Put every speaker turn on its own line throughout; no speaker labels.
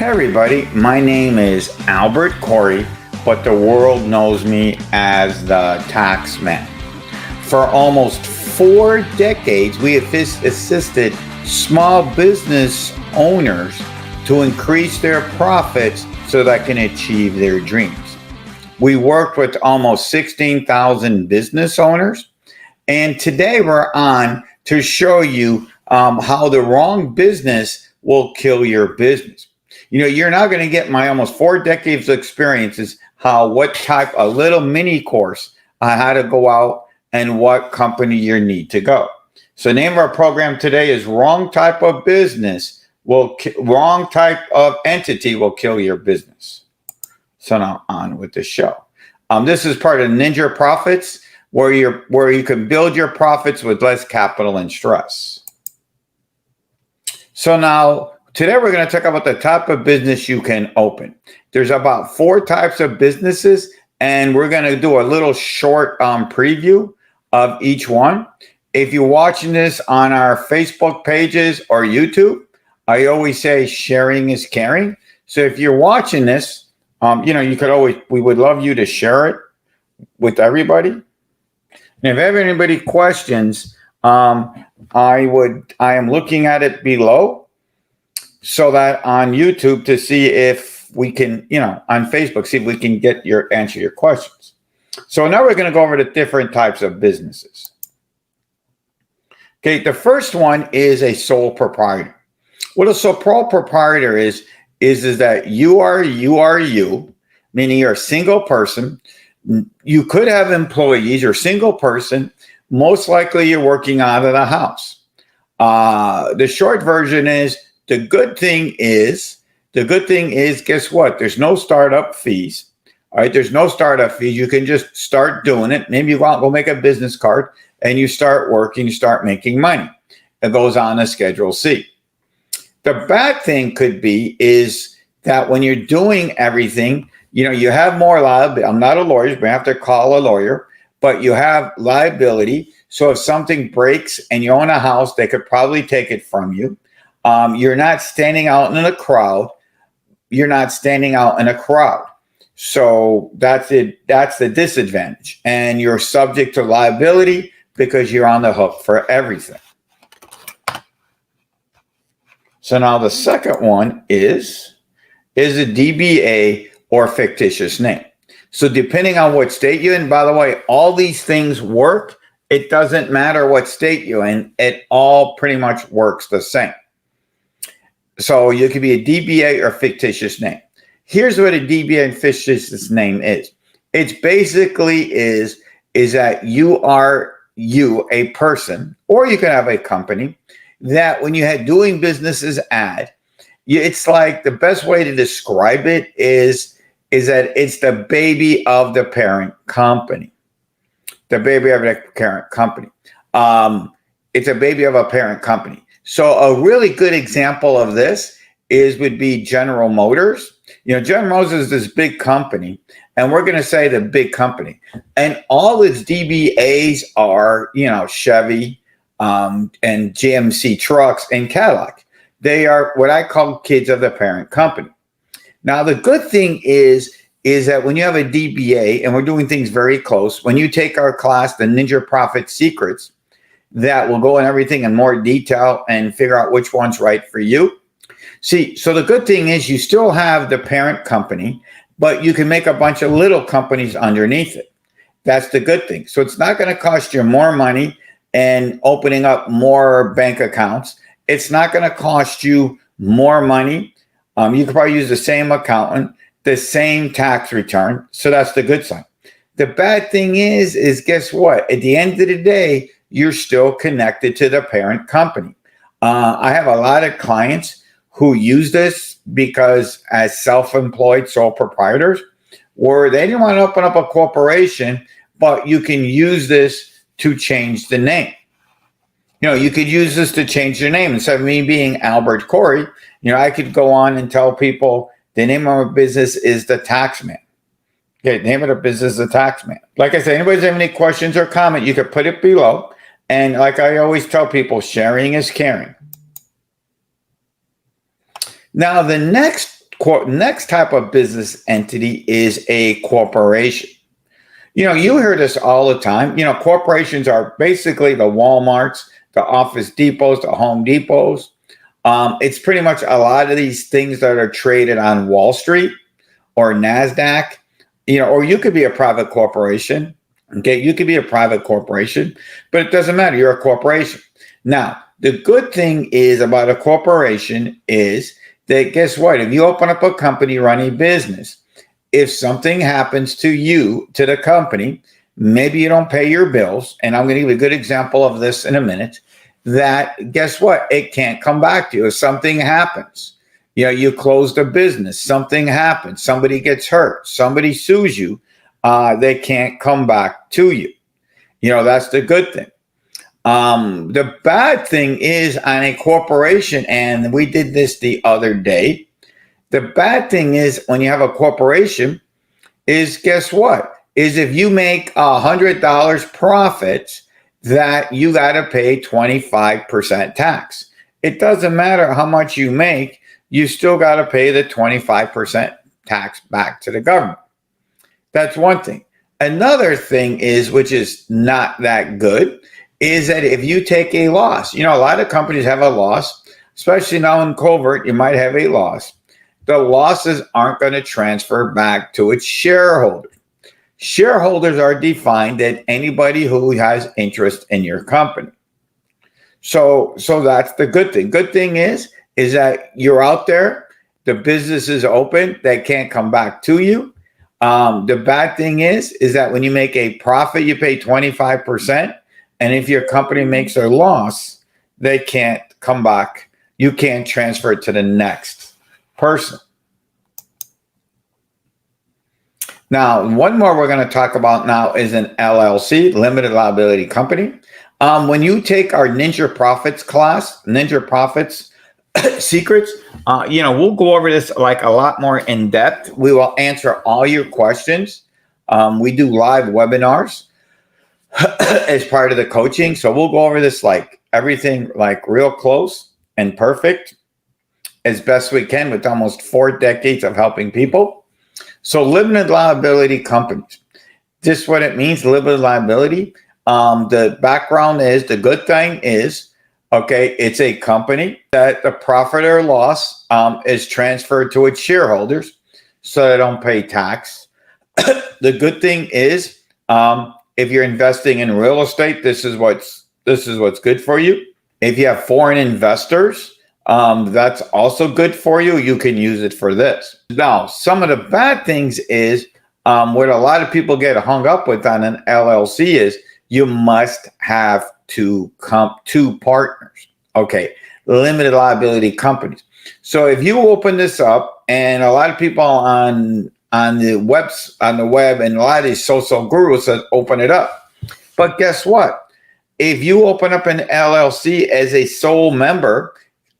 Hey everybody, my name is Albert Corey, but the world knows me as the Tax Man. For almost 4 decades, we have assisted small business owners to increase their profits so they can achieve their dreams. We worked with almost 16,000 business owners, and today we're on to show you how the wrong business will kill your business. You know, you're now going to get my almost 4 decades of experiences, what type, a little mini course on how to go out and what company you need to go. So the name of our program today is Wrong Type of Business Wrong Type of Entity Will Kill Your Business. So now on with the show. This is part of Ninja Profits, where you can build your profits with less capital and stress. So now, today we're going to talk about the type of business you can open. There's about 4 types of businesses, and we're going to do a little short preview of each one. If you're watching this on our Facebook pages or YouTube, I always say sharing is caring. So if you're watching this, we would love you to share it with everybody. And if you have anybody questions, I am looking at it below, so that on YouTube to see if we can, on Facebook, see if we can answer your questions. So now we're going to go over the different types of businesses. Okay, the first one is a sole proprietor. What a sole proprietor is that you are you, meaning you're a single person. You could have employees, you're a single person. Most likely you're working out of the house. The short version is, the good thing is, guess what? There's no startup fees. All right, there's no startup fees. You can just start doing it. Maybe you go make a business card and you start working, you start making money. It goes on a Schedule C. The bad thing could be is that when you're doing everything, you have more liability. I'm not a lawyer, but I have to call a lawyer, but you have liability. So if something breaks and you own a house, they could probably take it from you. You're not standing out in a crowd. So that's it. That's the disadvantage. And you're subject to liability because you're on the hook for everything. So now the second one is a DBA or fictitious name. So depending on what state you're in, by the way, all these things work. It doesn't matter what state you're in. It all pretty much works the same. So you could be a DBA or fictitious name. Here's what a DBA and fictitious name is. It's basically is that you are a person, or you can have a company that when you had doing businesses it's like the best way to describe it is that it's the baby of the parent company. The baby of the parent company. It's a baby of a parent company. So a really good example of this would be General Motors. General Motors is this big company, and we're going to say the big company. And all its DBAs are, Chevy and GMC trucks and Cadillac. They are what I call kids of the parent company. Now, the good thing is that when you have a DBA, and we're doing things very close, when you take our class, the Ninja Profit Secrets, that will go in everything in more detail and figure out which one's right for you. See, so the good thing is you still have the parent company, but you can make a bunch of little companies underneath it. That's the good thing. So it's not going to cost you more money and opening up more bank accounts. It's not going to cost you more money. You could probably use the same accountant, the same tax return. So that's the good side. The bad thing is guess what? At the end of the day, you're still connected to the parent company. I have a lot of clients who use this because as self-employed sole proprietors, where they didn't want to open up a corporation, but you can use this to change the name. You could use this to change your name. Instead of me being Albert Corey, I could go on and tell people the name of my business is the Tax Man. Okay, name of the business is the Tax Man. Like I said, anybody have any questions or comment, you could put it below. And like I always tell people, sharing is caring. Now, the next Next type of business entity is a corporation. You hear this all the time. Corporations are basically the Walmarts, the Office Depots, the Home Depots. It's pretty much a lot of these things that are traded on Wall Street or NASDAQ, or you could be a private corporation. Okay, you could be a private corporation, but it doesn't matter. You're a corporation. Now, the good thing is about a corporation is that guess what? If you open up a company, run a business, if something happens to you, to the company, maybe you don't pay your bills, and I'm going to give you a good example of this in a minute, that guess what? It can't come back to you. If something happens, you closed a business, something happens, somebody gets hurt, somebody sues you, they can't come back to you. That's the good thing. The bad thing is on a corporation, and we did this the other day. The bad thing is when you have a corporation is guess what? Is if you make $100 profits that you got to pay 25% tax. It doesn't matter how much you make, you still got to pay the 25% tax back to the government. That's one thing. Another thing is, which is not that good, is that if you take a loss, a lot of companies have a loss, especially now in covert, you might have a loss. The losses aren't going to transfer back to its shareholders. Shareholders are defined as anybody who has interest in your company. So that's the good thing. Good thing is that you're out there, the business is open, they can't come back to you. The bad thing is that when you make a profit, you pay 25%. And if your company makes a loss, they can't come back. You can't transfer it to the next person. Now, one more we're going to talk about now is an LLC, limited liability company. When you take our Ninja Profits class, Ninja Profits secrets, we'll go over this like a lot more in depth. We will answer all your questions. We do live webinars as part of the coaching. So we'll go over this like everything like real close and perfect as best we can with almost 4 decades of helping people. So limited liability companies, this is what it means, limited liability. The background is, the good thing is, okay, it's a company that the profit or loss is transferred to its shareholders so they don't pay tax. The good thing is, if you're investing in real estate, this is what's good for you. If you have foreign investors, that's also good for you. You can use it for this. Now, some of the bad things is what a lot of people get hung up with on an LLC is you must have two partners. Okay, limited liability companies. So if you open this up, and a lot of people on the web and a lot of these social gurus that open it up, but guess what? If you open up an LLC as a sole member,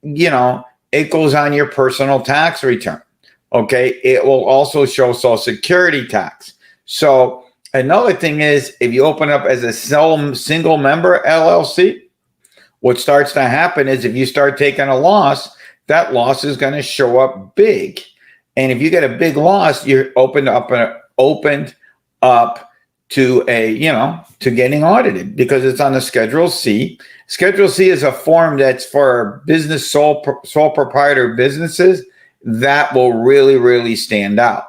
it goes on your personal tax return. Okay. It will also show Social Security tax. So another thing is if you open up as a single member LLC, what starts to happen is if you start taking a loss, that loss is going to show up big. And if you get a big loss, you're opened up to to getting audited because it's on the Schedule C. Schedule C is a form that's for business sole proprietor businesses that will really, really stand out.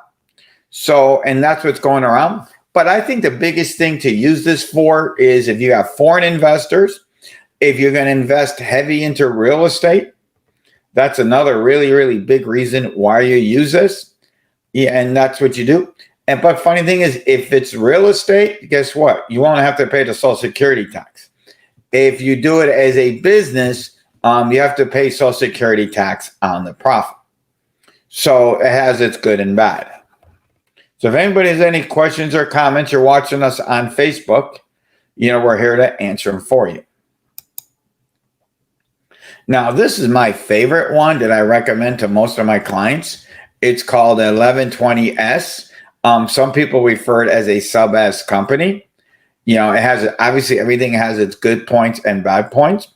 So, and that's what's going around. But I think the biggest thing to use this for is if you have foreign investors, if you're going to invest heavy into real estate, that's another really, really big reason why you use this. Yeah, and that's what you do. But funny thing is, if it's real estate, guess what? You won't have to pay the Social Security tax. If you do it as a business, you have to pay Social Security tax on the profit. So it has its good and bad. So if anybody has any questions or comments, you're watching us on Facebook, we're here to answer them for you. Now, this is my favorite one that I recommend to most of my clients. It's called 1120S. Some people refer it as a sub-S company. It has, obviously, everything has its good points and bad points.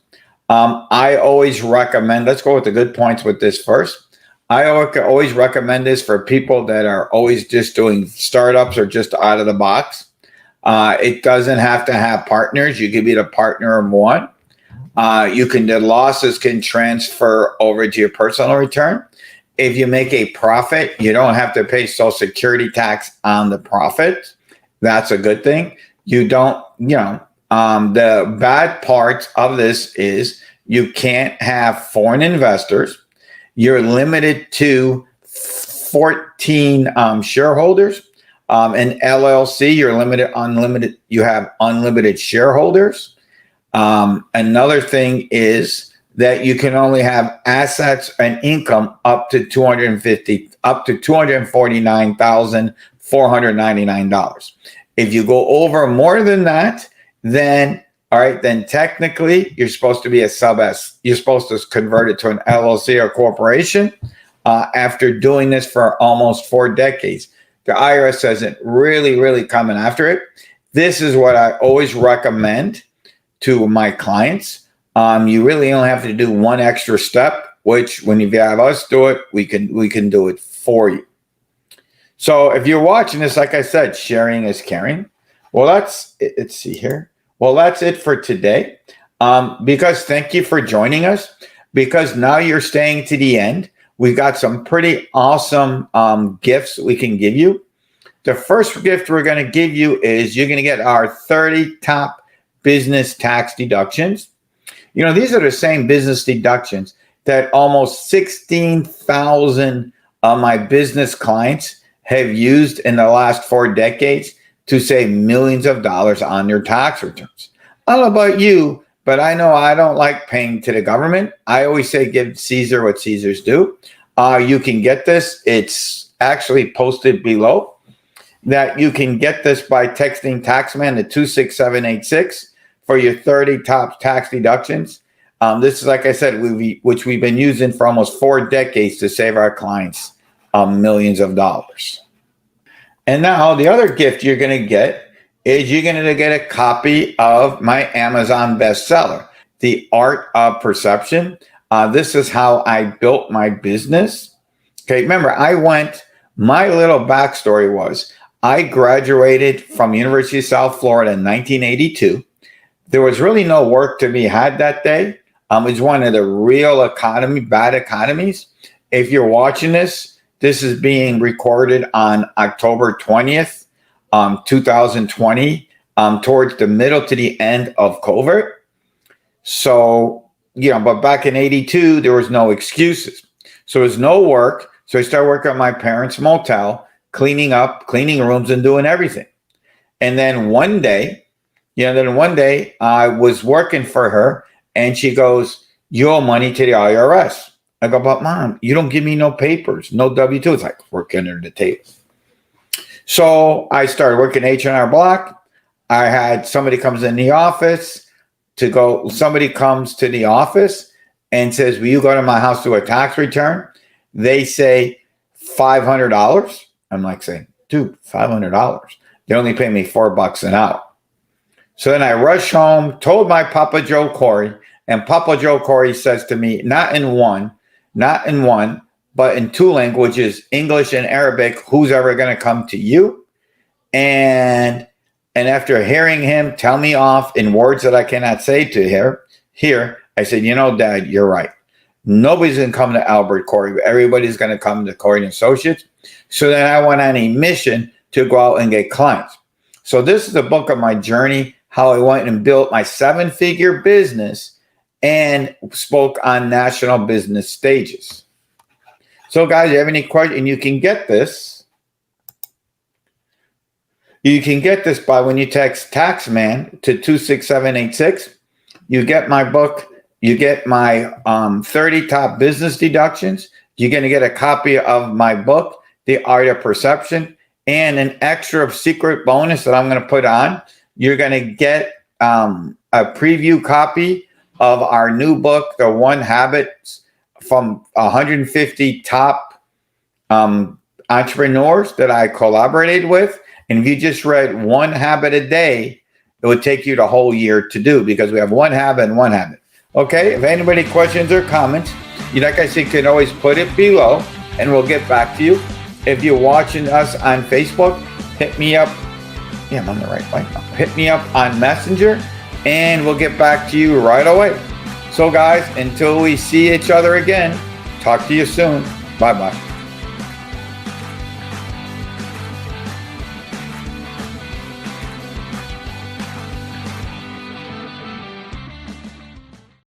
I always recommend, let's go with the good points with this first. I always recommend this for people that are always just doing startups or just out of the box. It doesn't have to have partners. You can be the partner of one. The losses can transfer over to your personal return. If you make a profit, you don't have to pay Social Security tax on the profit. That's a good thing. You don't, the bad part of this is you can't have foreign investors. You're limited to 14 shareholders. In LLC, you have unlimited shareholders. Another thing is that you can only have assets and income up to $249,499. If you go over more than that, then technically you're supposed to be a sub S. You're supposed to convert it to an LLC or corporation after doing this for almost 4 decades. The IRS isn't really coming after it. This is what I always recommend to my clients. You really only have to do one extra step, which when you have us do it, we can do it for you. So if you're watching this, like I said, sharing is caring. Well, let's see here. Well, that's it for today. Because thank you for joining us. Because now you're staying to the end. We got some pretty awesome gifts we can give you. The first gift we're going to give you is you're going to get our 30 top business tax deductions. These are the same business deductions that almost 16,000 of my business clients have used in the last 4 decades to save millions of dollars on their tax returns. I don't know about you, but I know I don't like paying to the government. I always say give Caesar what Caesar's due. You can get this. It's actually posted below that you can get this by texting Taxman to 26786 for your 30 top tax deductions. This is, like I said, which we've been using for almost 4 decades to save our clients millions of dollars. And now the other gift you're going to get is you're going to get a copy of my Amazon bestseller, The Art of Perception. This is how I built my business. Okay, remember, my little backstory was I graduated from University of South Florida in 1982. There was really no work to be had that day. It was one of the real bad economies. If you're watching this is being recorded on October 20th, 2020, towards the middle to the end of COVID. So, but back in 82, there was no excuses. So there was no work. So I started working at my parents' motel, cleaning rooms and doing everything. And then one day I was working for her and she goes, "You owe money to the IRS." I go, "But Mom, you don't give me no papers, no W-2. It's like working under the table. So I started working H&R Block. I had somebody comes to the office and says, "Will you go to my house to a tax return?" They say $500. I'm like saying, "Dude, $500. They only pay me $4 an hour." So then I rush home, told my Papa Joe Corey, and Papa Joe Corey says to me, not in one, but in 2 languages, English and Arabic, "Who's ever going to come to you?" And after hearing him tell me off in words that I cannot say to her, I said, "Dad, you're right. Nobody's going to come to Albert Corey, but everybody's going to come to Corey and Associates." So then I went on a mission to go out and get clients. So this is the book of my journey, how I went and built my 7-figure business and spoke on national business stages. So guys, if you have any questions, and you can get this by when you text Taxman to 26786. You get my book. You get my 30 top business deductions. You're going to get a copy of my book, The Art of Perception, and an extra secret bonus that I'm going to put on. You're going to get a preview copy of our new book, The 1 Habits from 150 top entrepreneurs that I collaborated with. And if you just read 1 habit a day, it would take you the whole year to do, because we have 1 habit and 1 habit. Okay, if anybody questions or comments, like I said, you can always put it below. and we'll get back to you. If you're watching us on Facebook, hit me up. Yeah, I'm on the right way. Hit me up on Messenger, and we'll get back to you right away. So guys, until we see each other again, talk to you soon. Bye-bye.